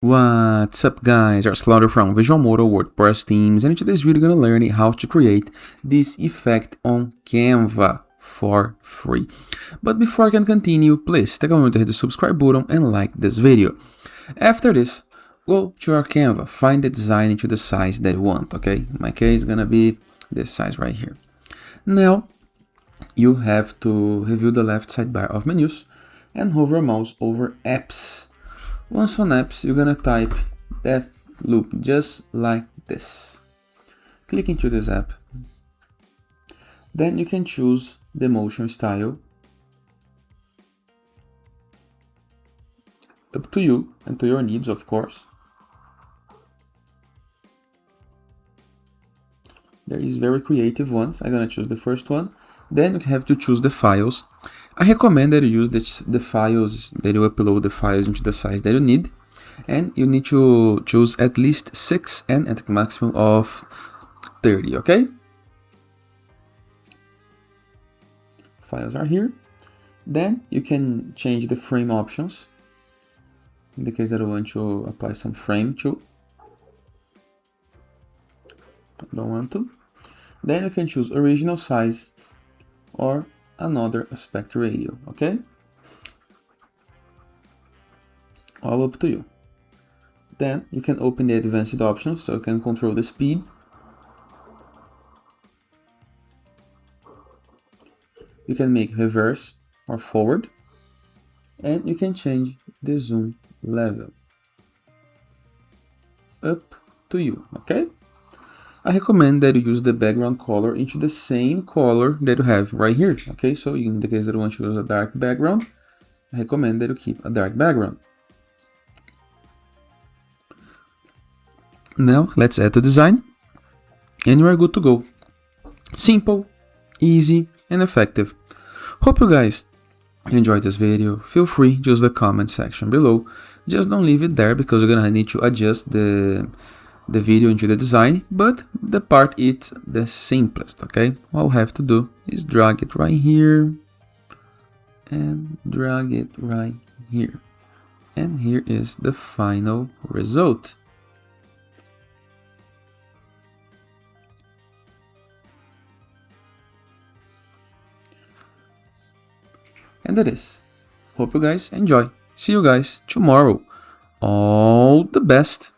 What's up guys, it's Claudio from Visualmodo WordPress themes, and in today's video we're going to learn how to create this effect on Canva for free. But before I can continue, please take a moment to hit the subscribe button and like this video. After this, go to your Canva, find the design into the size that you want, okay? In my case, it's going to be this size right here. Now, you have to review the left sidebar of menus and hover your mouse over apps. Once on apps, you're gonna type that loop just like this. Click into this app. Then you can choose the motion style. Up to you and to your needs, of course. There is very creative ones. I'm gonna choose the first one. Then you have to choose the files. I recommend that you use the files, that you upload the files into the size that you need. And you need to choose at least 6 and at a maximum of 30, okay? Files are here. Then you can change the frame options. In the case that I want to apply some frame to. Don't want to. Then you can choose original size or another aspect ratio, okay? All up to you. Then you can open the advanced options, so you can control the speed. You can make reverse or forward. And you can change the zoom level. Up to you, okay? I recommend that you use the background color into the same color that you have right here, okay? So in the case that you want to use a dark background, I recommend that you keep a dark background. Now let's add to design and you are good to go. Simple, easy and effective. Hope you guys enjoyed this video. Feel free to use the comment section below. Just don't leave it there because you're gonna need to adjust the video into the design, but the part is the simplest, okay? All I have to do is drag it right here and drag it right here. And here is the final result. And that is. Hope you guys enjoy. See you guys tomorrow. All the best.